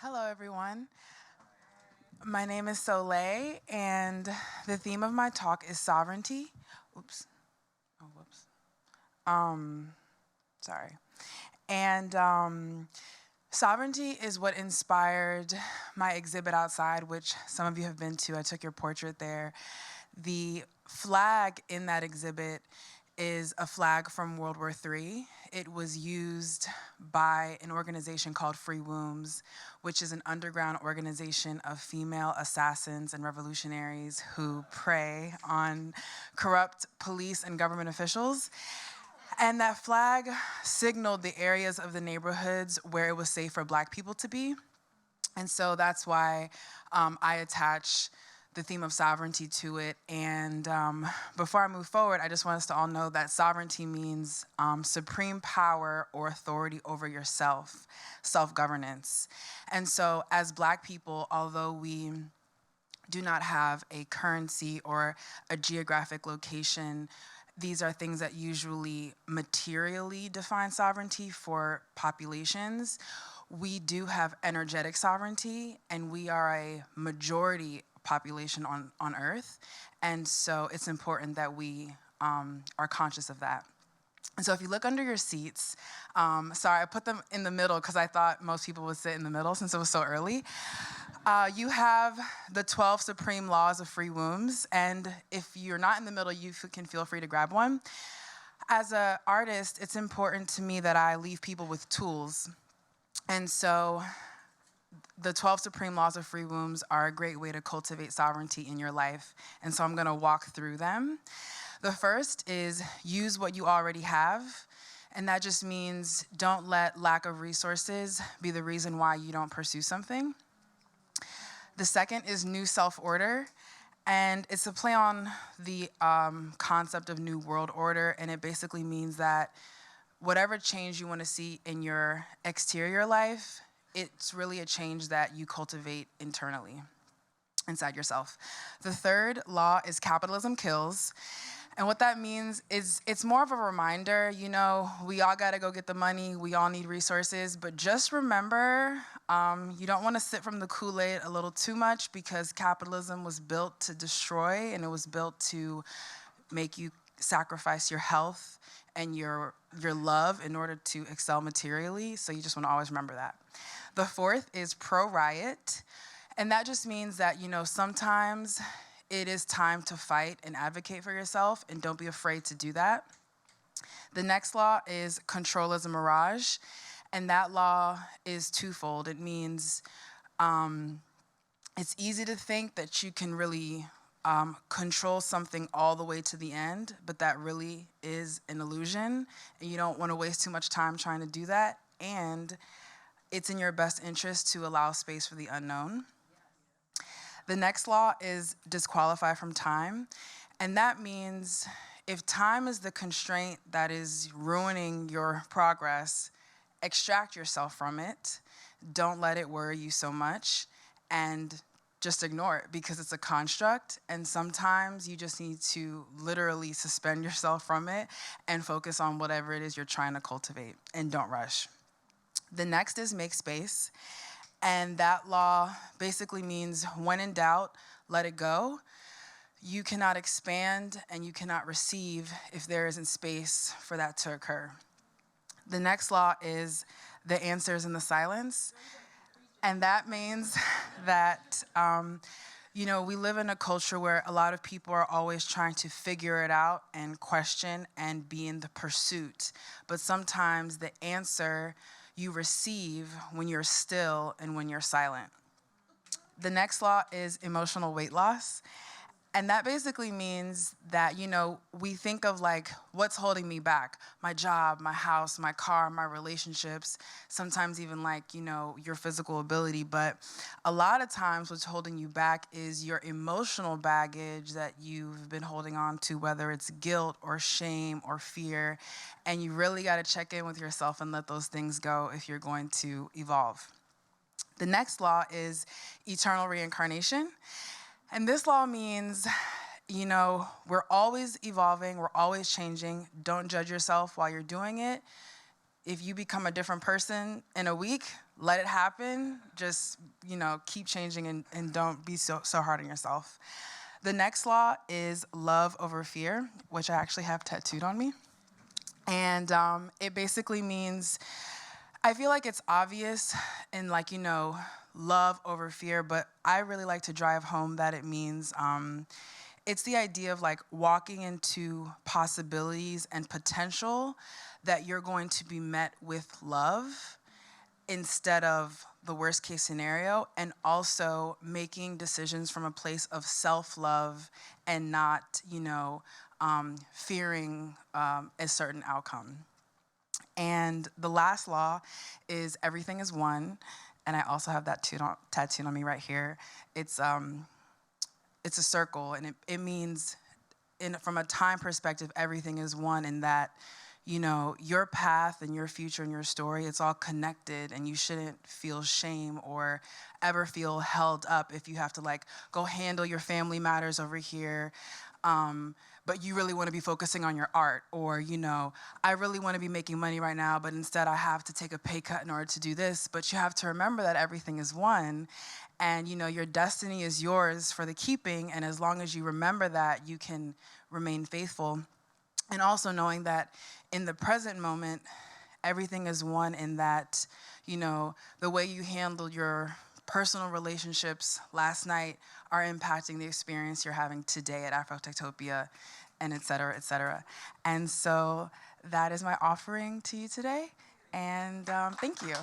Hello, everyone. My name is Soleil, and the theme of my talk is sovereignty. Oops. Oh, whoops. Sorry. And sovereignty is what inspired my exhibit outside, which some of you have been to. I took your portrait there. The flag in that exhibit is a flag from World War III. It was used by an organization called Free Wombz, which is an underground organization of female assassins and revolutionaries who prey on corrupt police and government officials. And that flag signaled the areas of the neighborhoods where it was safe for Black people to be. And so that's why I attach the theme of sovereignty to it. And before I move forward, I just want us to all know that sovereignty means supreme power or authority over yourself, self-governance. And so as Black people, although we do not have a currency or a geographic location, these are things that usually materially define sovereignty for populations. We do have energetic sovereignty, and we are a majority population on Earth. And so it's important that we are conscious of that. And so if you look under your seats, sorry, I put them in the middle because I thought most people would sit in the middle since it was so early. You have the 12 supreme laws of Free Wombz, and if you're not in the middle, you can feel free to grab one. As an artist, it's important to me that I leave people with tools. And so the 12 supreme laws of Free Wombz are a great way to cultivate sovereignty in your life. And so I'm going to walk through them. The first is use what you already have. And that just means don't let lack of resources be the reason why you don't pursue something. The second is new self-order. And it's a play on the concept of new world order. And it basically means that whatever change you want to see in your exterior life, it's really a change that you cultivate internally, inside yourself. The third law is capitalism kills. And what that means is it's more of a reminder, you know, we all gotta go get the money, we all need resources, but just remember, you don't wanna sip from the Kool-Aid a little too much because capitalism was built to destroy, and it was built to make you sacrifice your health and your love in order to excel materially, so you just wanna always remember that. The fourth is pro-riot, and that just means that, you know, sometimes it is time to fight and advocate for yourself, and don't be afraid to do that. The next law is control is a mirage, and that law is twofold. It means it's easy to think that you can really control something all the way to the end, but that really is an illusion, and you don't want to waste too much time trying to do that, and it's in your best interest to allow space for the unknown. The next law is disqualify from time, and that means if time is the constraint that is ruining your progress, extract yourself from it. Don't let it worry you so much, and just ignore it because it's a construct, and sometimes you just need to literally suspend yourself from it and focus on whatever it is you're trying to cultivate, and don't rush. The next is make space, and that law basically means when in doubt, let it go. You cannot expand and you cannot receive if there isn't space for that to occur. The next law is the answer is in the silence, and that means that you know, we live in a culture where a lot of people are always trying to figure it out and question and be in the pursuit, but sometimes the answer you receive when you're still and when you're silent. The next law is emotional weight loss. And that basically means that, you know, we think of like, what's holding me back? My job, my house, my car, my relationships, sometimes even like, you know, your physical ability. But a lot of times what's holding you back is your emotional baggage that you've been holding on to, whether it's guilt or shame or fear. And you really got to check in with yourself and let those things go if you're going to evolve. The next law is eternal reincarnation. And this law means, you know, we're always evolving, we're always changing. Don't judge yourself while you're doing it. If you become a different person in a week, let it happen. Just, keep changing and don't be so hard on yourself. The next law is love over fear, which I actually have tattooed on me. And it basically means, I feel like it's obvious in love over fear, but I really like to drive home that it means it's the idea of walking into possibilities and potential that you're going to be met with love instead of the worst case scenario, and also making decisions from a place of self-love and not, fearing a certain outcome. And the last law is everything is one, and I also have that tattooed on me right here. It's a circle, and it means, from a time perspective, everything is one, in that, your path and your future and your story, it's all connected, and you shouldn't feel shame or ever feel held up if you have to go handle your family matters over here. But you really want to be focusing on your art, or, I really want to be making money right now, but instead I have to take a pay cut in order to do this. But you have to remember that everything is one, and, your destiny is yours for the keeping. And as long as you remember that, you can remain faithful. And also knowing that in the present moment, everything is one, in that, the way you handled your personal relationships last night are impacting the experience you're having today at Afrotectopia, and et cetera, et cetera. And so that is my offering to you today, and thank you.